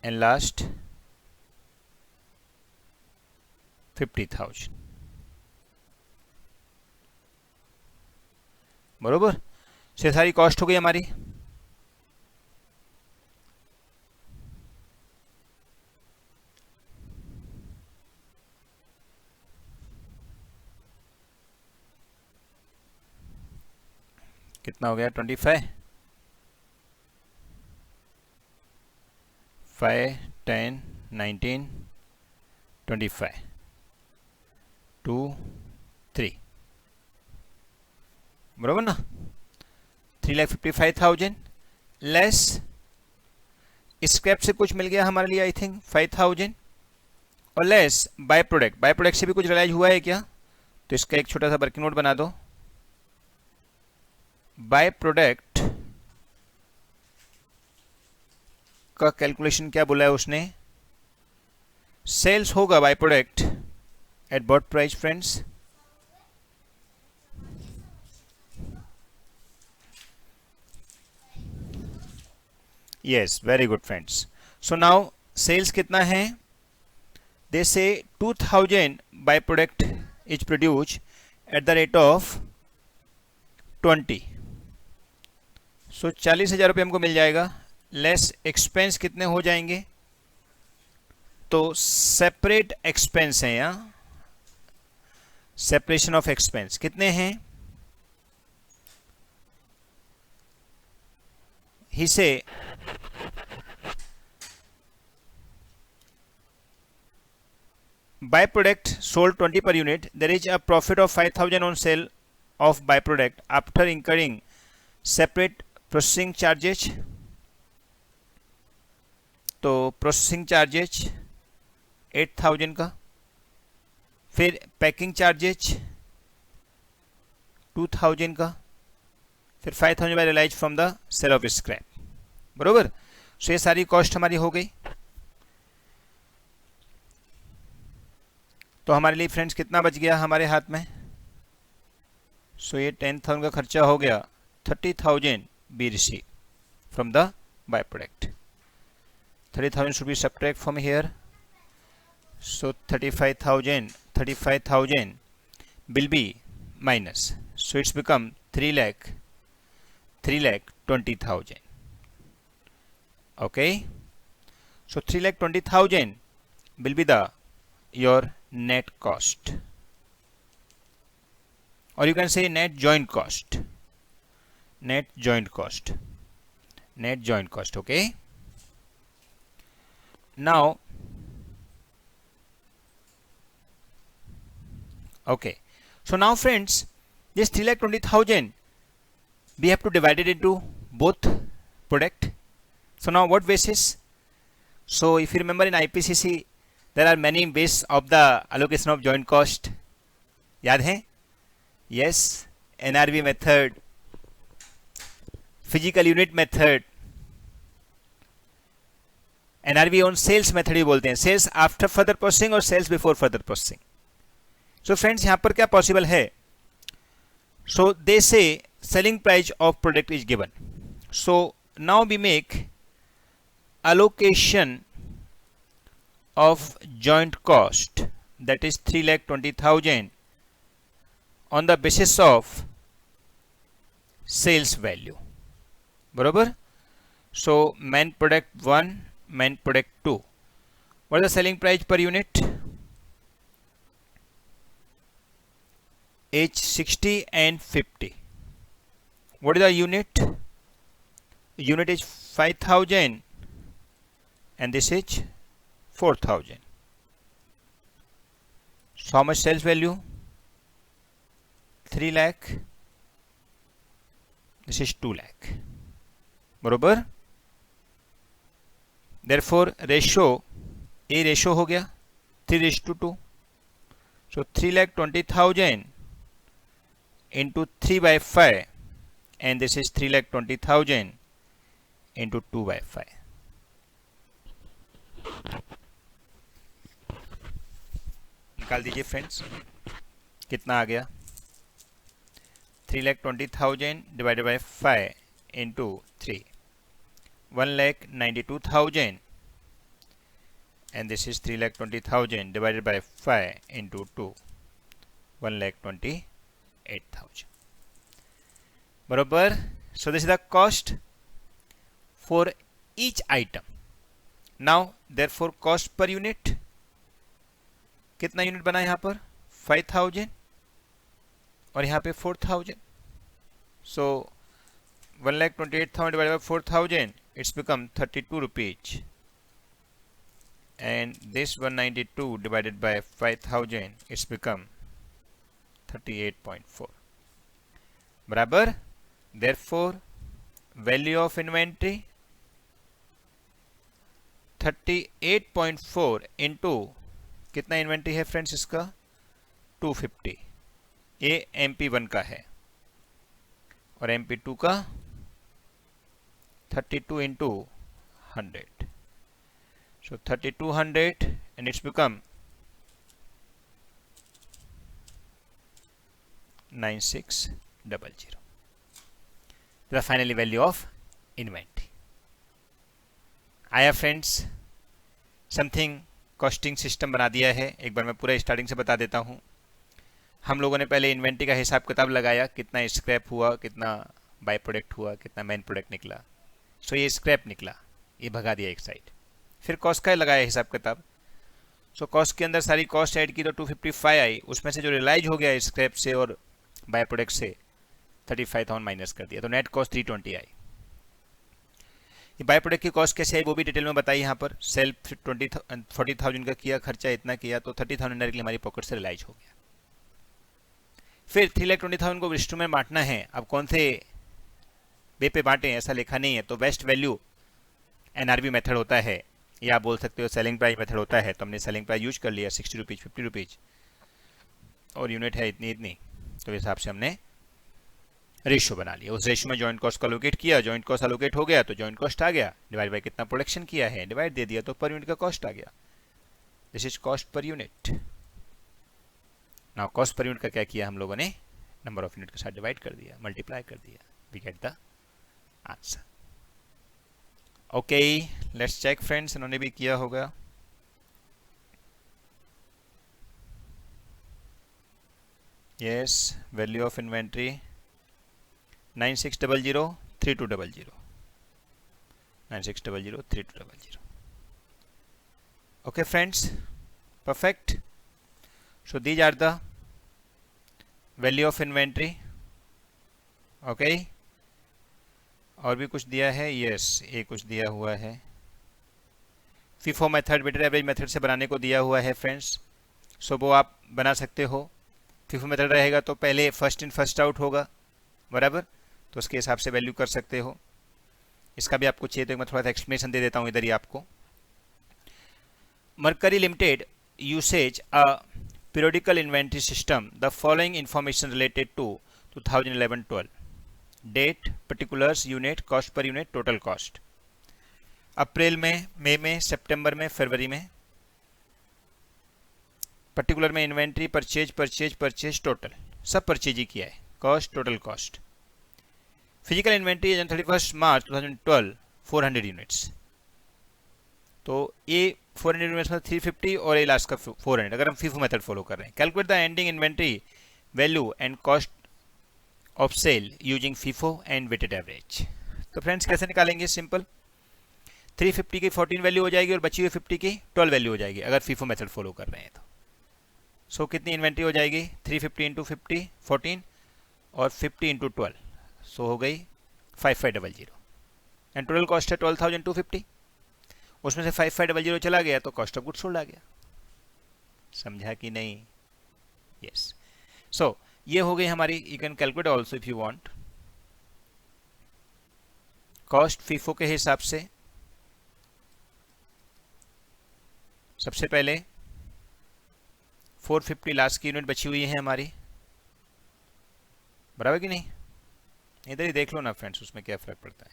and last 50,000। बरोबर, से सारी कॉस्ट हो गई हमारी। कितना हो गया, 25, 5, 10, 19, 25, 2, 3, बराबर ना। 3,55,000 लेस स्क्रैप से कुछ मिल गया हमारे लिए, आई थिंक 5,000, और less by product. By product से भी कुछ रियलाइज हुआ है क्या, तो इसका एक छोटा सा वर्किंग नोट बना दो। बाय प्रोडक्ट का कैलकुलेशन क्या बोला है उसने, सेल्स होगा by product at what price friends, yes, very good friends. So now sales कितना है, they say 2,000 by product is produce at the rate of 20, so 40,000 रुपये हमको मिल जाएगा। लेस एक्सपेंस कितने हो जाएंगे, तो सेपरेट एक्सपेंस है यहाँ, सेपरेशन ऑफ एक्सपेंस कितने हैं, ही से by product sold 20 per unit, there is a profit of 5,000 on sale of by product after incurring separate processing charges, तो प्रोसेसिंग चार्जेज 8,000 का, फिर पैकिंग चार्जेज 2,000 का, फिर 5,000 by realise from the sale of scrap, बरोबर। So ये सारी cost हमारी हो गई। तो हमारे लिए फ्रेंड्स कितना बच गया हमारे हाथ में, सो ये 10,000 का खर्चा हो गया, 30,000 be receive from the by product. 30,000 should be subtract from here, so 35,000 will be minus, so it's become 3,20,000, okay, so 3,20,000 will be the your net cost, or you can say net joint cost, okay। Now, okay, so now friends, this 3,20,000 we have to divide it into both product. So now what basis? So if you remember in IPCC there are many ways of the allocation of joint cost, याद है? Yes, NRV method, physical unit method, NRV on sales method ही बोलते हैं, sales after further processing और sales before further processing. So friends यहाँ पर क्या possible है, so they say selling price of product is given, so now we make allocation of joint cost, that is 3,20,000 on the basis of sales value, बरोबर। so main product 1, main product 2, what is the selling price per unit, H 60 and 50, what is the unit, unit is 5,000 and this is 4,000, so how much sales value, 3 lakh, this is 2 lakh, बरोबर। therefore ratio A ratio हो गया 3:2, so 3,20,000 into 3/5, and this is 3,20,000 into 2/5. निकाल दीजिए friends, कितना आ गया? 3,20,000 divided by 5 into 3, 1,92,000, and this is 3,20,000 divided by 5 into 2, 1,28,000. बरोबर. So this is the cost for each item. Now therefore cost per unit, कितना unit बना यहाँ पर? 5,000 और यहाँ पे 4,000. So 1,28,000 divided by 4,000, it's become 32 rupees. And this 192 divided by 5,000, it's become 38.4. बराबर. Therefore value of inventory 38.4 into कितना inventory है फ्रेंड्स इसका? 250. ये MP1 का है और MP2 का 32 into 100. So 3,200 and it's become 9,600. The final value of inventory. आया फ्रेंड्स? समथिंग कॉस्टिंग सिस्टम बना दिया है. एक बार मैं पूरा स्टार्टिंग से बता देता हूँ. हम लोगों ने पहले इन्वेंट्री का हिसाब किताब लगाया, कितना स्क्रैप हुआ, कितना बाय प्रोडक्ट हुआ, कितना मेन प्रोडक्ट निकला. सो ये स्क्रैप निकला, ये भगा दिया एक साइड. फिर कॉस्ट का लगाया हिसाब किताब. सो कॉस्ट के अंदर सारी कॉस्ट ऐड की तो 255 आई. उसमें से जो रियलाइज हो गया स्क्रैप से और बाय प्रोडक्ट से 35,000 माइनस कर दिया, तो नेट कॉस्ट 320 आई. ये बाय प्रोडक्ट की कॉस्ट कैसे आई वो भी डिटेल में बताई यहाँ पर. सेल 40,000 का किया, खर्चा इतना किया, तो 30,000 डायरेक्टली हमारी पॉकेट से रियलाइज हो गया. फिर 3,20,000 को रिस्टू में बांटना है. अब कौन से वे पे बांटें ऐसा लिखा नहीं है, तो वेस्ट वैल्यू NRV मेथड होता है, या आप बोल सकते हो सेलिंग प्राइस मेथड होता है. तो हमने सेलिंग प्राइस यूज कर लिया 60 रुपीज़, 50 रुपीज़, और यूनिट है इतनी इतनी, तो इस हिसाब से हमने रेशियो बना लिया. उस रेशियो में जॉइंट कॉस्ट को अलोकेट किया, जॉइंट कॉस्ट अलोकेट हो गया तो जॉइंट कॉस्ट आ गया, डिवाइड बाय कितना प्रोडक्शन किया है, डिवाइड दे दिया तो पर यूनिट का कॉस्ट आ गया. This is cost per unit. Now cost per unit का क्या किया हम लोगों ने? नंबर ऑफ यूनिट के साथ डिवाइड कर दिया, मल्टीप्लाई कर दिया, we get the answer. Okay, let's check friends, इन्होंने भी किया होगा. Yes, value of inventory 9600 3200, 9600 3200. Okay friends, perfect. So these are the value of inventory. Okay, और भी कुछ दिया है. यस, ये कुछ दिया हुआ है. FIFO method weighted average method से बनाने को दिया हुआ है फ्रेंड्स. सो वो आप बना सकते हो. FIFO मेथड रहेगा तो पहले फर्स्ट इन फर्स्ट आउट होगा, बराबर, तो उसके हिसाब से वैल्यू कर सकते हो. इसका भी आपको चाहिए तो मैं थोड़ा सा एक्सप्लेनेशन दे देता हूँ इधर ही आपको. Mercury Limited usage a periodical inventory system. The following information related to 2011-12. Date, particulars, unit, cost per unit, total cost. अप्रैल में, मई में, सितंबर में, फरवरी में. पर्टिकुलर में इन्वेंट्री, परचेज, टोटल, सब परचेज ही किया है. Cost, total cost. Physical inventory as on 31 March 2012 400 units. तो ये 400 यूनिट्स में 350 और ये लास्ट का 400, अगर हम FIFO मेथड फॉलो कर रहे हैं. Calculate the ending inventory value and cost of sale using FIFO and weighted average. तो फ्रेंड्स कैसे निकालेंगे? सिंपल, 350 की 14 वैल्यू हो जाएगी और बची हुई 50 की 12 वैल्यू हो जाएगी अगर FIFO मेथड फॉलो कर रहे हैं तो. सो कितनी इन्वेंट्री हो जाएगी? 350 इंटू 50 14 और 50 इंटू 12, सो हो गई 5500. एंड टोटल कॉस्ट है 12,250. उसमें से 5500 चला गया तो कॉस्ट ऑफ गुड्स सोल्ड आ गया. समझा कि नहीं? यस. सो ये हो गई हमारी. You can calculate also if you want. Cost FIFO के हिसाब से सबसे पहले 450 लास्ट की यूनिट बची हुई है हमारी, बराबर कि नहीं? इधर ही देख लो ना फ्रेंड्स, उसमें क्या फ़र्क पड़ता है।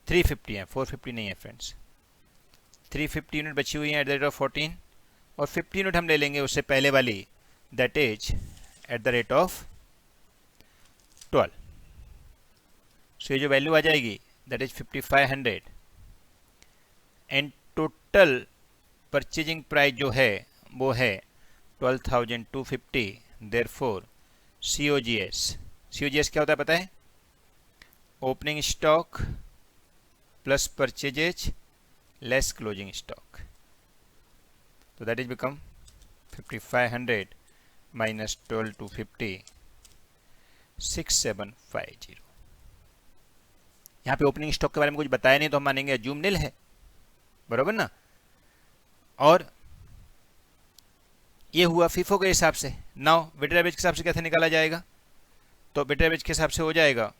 350 है, 450 नहीं है फ्रेंड्स। 350 यूनिट बची हुई है एट द रेट ऑफ 14, और 50 यूनिट हम ले लेंगे उससे पहले वाली, that is eight the rate of 12। सो ये जो वैल्यू आ जाएगी that is 5500, and total purchasing price जो है वो है 12,250। देयरफॉर COGS क्या होता है पता है? Opening stock plus purchases less closing stock, तो दैट इज बिकम 5500 माइनस 12,250, 6750। यहाँ पे ओपनिंग स्टॉक के बारे में कुछ बताया नहीं तो हम मानेंगे अज्यूम निल है, बराबर ना। और ये हुआ फीफो के हिसाब से। नाउ वेटेड एवरेज के हिसाब से कैसे निकाला जाएगा? तो वेटेड एवरेज के हिसाब से हो जाएगा,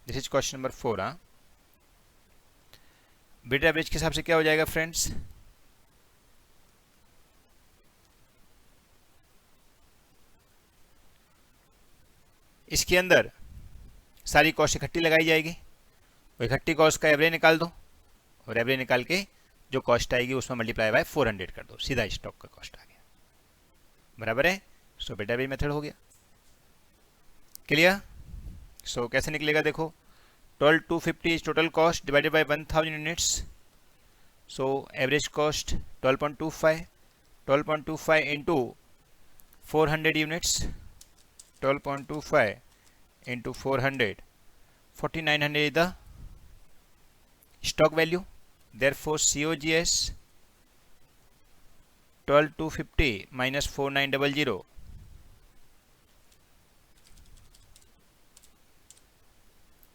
दिस इज क्वेश्चन नंबर 4। हाँ, वेटेड एवरेज के हिसाब से क्या हो जाएगा फ्रेंड्स? इसके अंदर सारी कॉस्ट इकट्ठी लगाई जाएगी, वो इकट्ठी कॉस्ट का एवरेज निकाल दो, और एवरेज निकाल के जो कॉस्ट आएगी उसमें मल्टीप्लाई बाय 400 कर दो, सीधा स्टॉक का कॉस्ट आ गया, बराबर है। सो वेटेड एवरेज मेथड हो गया। क्लियर? सो कैसे निकलेगा देखो, 12,250 is total cost divided by 1000 units, so average cost 12.25 into 400 units, 12.25 into 400, 4900 is the stock value. Therefore COGS 12,250 minus 4900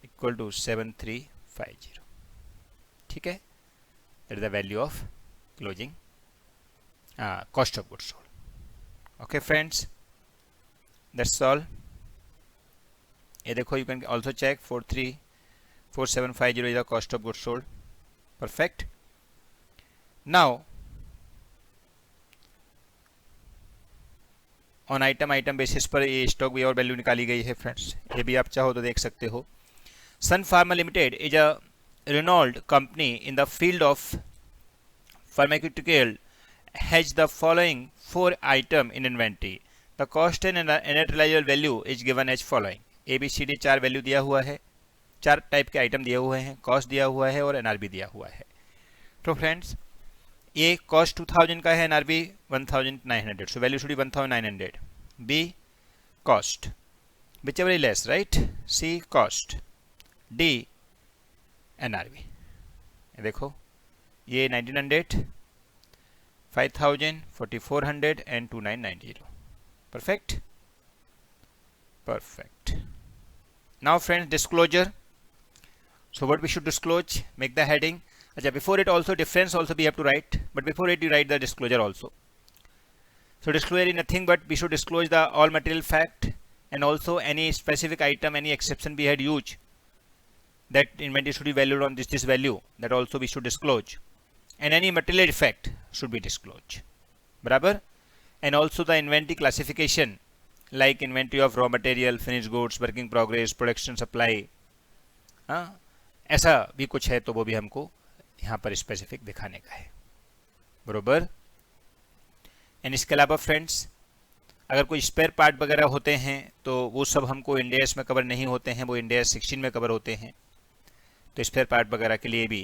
equal to 7350. ठीक है, that is the value of closing cost of goods sold. Okay friends, that's all. ये देखो, you can also check 4750 is the cost of goods sold. Perfect. Now on item basis पर ये stock भी और value निकाली गई है friends, ये भी आप चाहो तो देख सकते हो। Sun Pharma limited is a renowned company in the field of pharmaceutical has the following 4 item in inventory. The cost and net reliable value is given as following. ABCD 4 value दिया हुआ है, 4 टाइप के item दिए हुए हैं, cost दिया हुआ है और NRV दिया हुआ है। तो फ्रेंड्स ये कॉस्ट 2000 का है, NRV 1900, so value should be 1900। B cost which ever is less, right. C cost, D NRV। देखो ये 1900, 5000, 4400 and 2990। Perfect, perfect. Now friends, disclosure. So what we should disclose, make the heading. Acha, before it also difference also we have to write, but before it you write the disclosure also. So disclosure is nothing but we should disclose the all material fact and also any specific item, any exception we had used, that inventory should be valued on this value, that also we should disclose, and any material effect should be disclosed, barabar. And also the inventory classification like inventory of raw material, finished goods, work in progress, production supply, हाँ ऐसा भी कुछ है तो वो भी हमको यहाँ पर स्पेसिफिक दिखाने का है, बरोबर। एंड इसके अलावा फ्रेंड्स अगर कोई स्पेयर पार्ट वगैरह होते हैं तो वो सब हमको इंड AS में कवर नहीं होते हैं, वो इंड AS 16 में कवर होते हैं। तो स्पेयर पार्ट वगैरह के लिए भी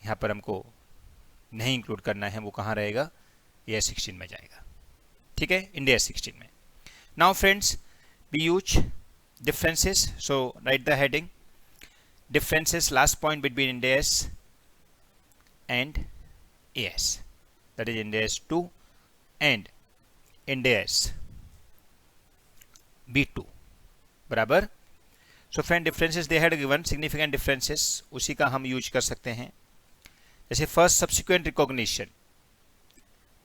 यहाँ पर हमको नहीं इंक्लूड करना है, वो कहाँ रहेगा, ये 16 में जाएगा, ठीक है, इंड AS 16 में। Now friends, we use differences, so write the heading differences, last point between Ind AS and AS, that is Ind AS 2 and Ind AS B2, बराबर। So friend, differences they had given significant differences, उसी का हम use कर सकते हैं। जैसे first subsequent recognition,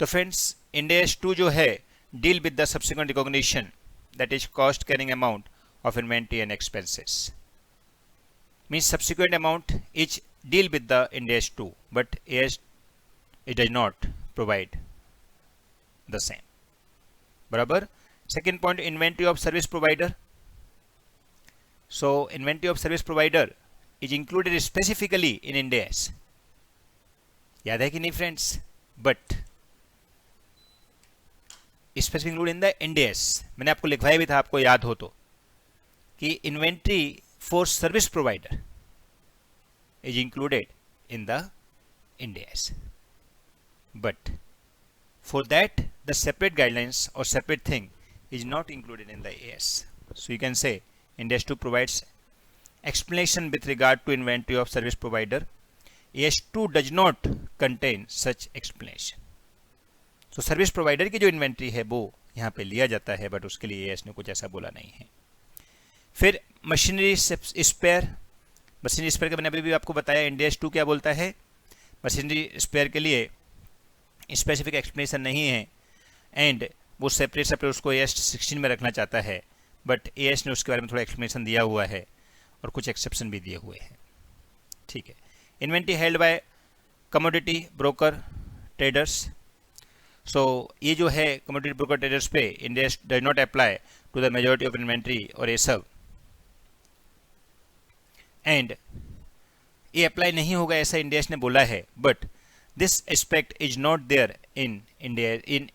तो friends Ind AS 2 जो है deal with the subsequent recognition, that is cost carrying amount of inventory and expenses, means subsequent amount is deal with the Ind AS 2, but AS it does not provide the same, बराबर। second point, inventory of service provider, So inventory of service provider is included specifically in Ind AS. याद है कि नहीं friends? But specific include in the Ind AS, मैंने आपको लिखवाया भी था, आपको याद हो तो, कि inventory for service provider is included in the Ind AS, but for that the separate guidelines or separate thing is not included in the AS. So you can say Ind AS 2 provides explanation with regard to inventory of service provider. AS 2 does not contain such explanation. So service provider की जो inventory है वो यहाँ पे लिया जाता है, but उसके लिए AS ने कुछ ऐसा बोला नहीं है. फिर मशीनरी स्पेयर, मशीनरी स्पेयर का मैंने अभी भी आपको बताया. Ind AS 2 क्या बोलता है? मशीनरी स्पेयर के लिए स्पेसिफिक एक्सप्लेनेशन नहीं है, एंड वो सेपरेट उसको AS 16 में रखना चाहता है, बट AS ने उसके बारे में थोड़ा एक्सप्लेनेशन दिया हुआ है और कुछ एक्सेप्शन भी दिए हुए हैं. ठीक है. Inventory held by commodity broker traders. So ये जो है कमोडिटी ब्रोकर ट्रेडर्स पे Ind AS does not apply to the majority of inventory और ये सब, एंड ये अप्लाई नहीं होगा ऐसा Ind AS ने बोला है, but this aspect is not there in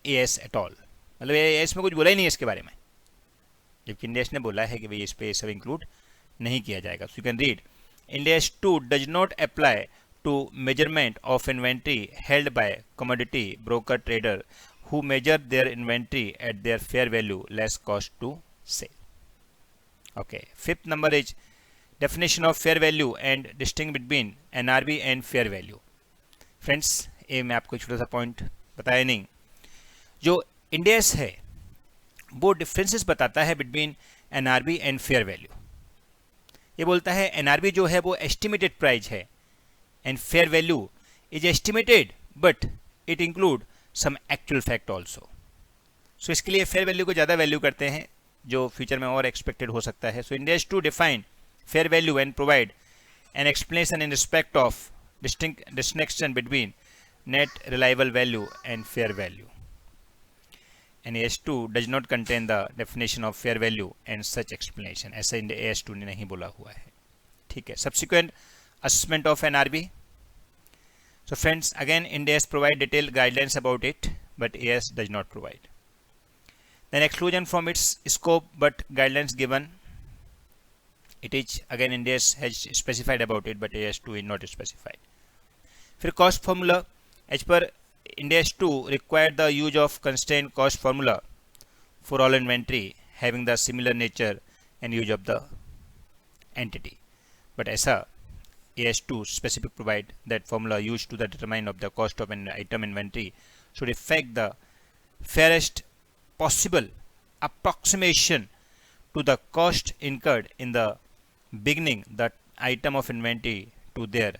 AS at all. मतलब AS में कुछ बोला ही नहीं है इसके बारे में, जबकि Ind AS ने बोला है कि भाई इस पे सब इंक्लूड नहीं किया जाएगा. So you can read Ind AS 2 does not apply to measurement of inventory held by commodity broker trader who measure their inventory at their fair value less cost to sell. Okay. Fifth number is definition of fair value and distinction between NRV and fair value. Friends, ये मैं आपको छोटा सा point बताया नहीं. जो Ind AS है वो डिफरेंसेस बताता है between NRV and fair value. ये बोलता है NRV जो है वो एस्टिमेटेड प्राइस है, and fair value is estimated but it include some actual fact also. So इसके लिए fair value को ज़्यादा वैल्यू करते हैं जो फ्यूचर में और एक्सपेक्टेड हो सकता है. So Ind AS 2 define fair value and provide an explanation in respect of distinction between net reliable value and fair value. And AS 2 does not contain the definition of fair value and such explanation. ऐसा Ind AS 2 ने नहीं बोला हुआ है. ठीक है. Subsequent assessment of NRV. So friends, again Ind AS provide detailed guidelines about it, but AS does not provide. Then exclusion from its scope, but guidelines given. It is again Ind AS has specified about it, but AS 2 is not specified. फिर cost formula, as per Ind AS 2 required the use of constraint cost formula for all inventory having the similar nature and use of the entity. But ऐसा AS 2 specific provide that formula used to the determine of the cost of an item inventory should effect the fairest possible approximation to the cost incurred in the beginning the item of inventory to their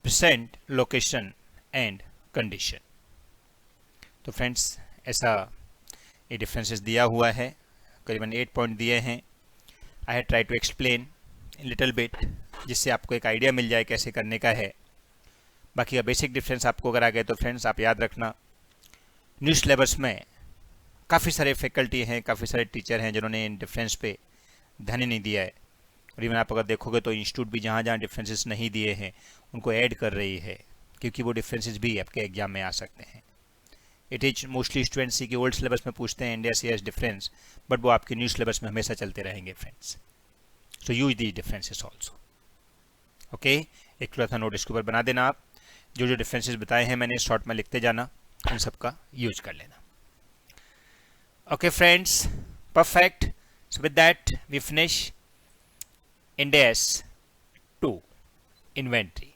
present location and condition. तो friends ऐसा ये differences दिया हुआ है, करीबन 8 point दिए हैं. I have try to explain little bit, जिससे आपको एक आइडिया मिल जाए कैसे करने का है. बाकी का बेसिक डिफरेंस आपको अगर आ गए तो फ्रेंड्स आप याद रखना, न्यू सिलेबस में काफ़ी सारे फैकल्टी हैं, काफ़ी सारे टीचर हैं जिन्होंने इन डिफरेंस पे ध्यान ही नहीं दिया है. और इवन आप अगर देखोगे तो इंस्टीट्यूट भी जहाँ जहाँ डिफरेंसेस नहीं दिए हैं उनको ऐड कर रही है, क्योंकि वो डिफरेंसेस भी आपके एग्जाम में आ सकते हैं. इट इज मोस्टली स्टूडेंट्स सी कि ओल्ड सिलेबस में पूछते हैं इंडिया सी डिफरेंस, बट वो आपके न्यू सिलेबस में हमेशा चलते रहेंगे friends. So use the differences also. Okay, एक थोड़ा सा नोट इसके ऊपर बना देना. आप जो जो डिफरेंसेस बताए हैं मैंने शॉर्ट में लिखते जाना, उन सबका यूज कर लेना. Okay friends, perfect. So with that we finish Ind AS 2 inventory.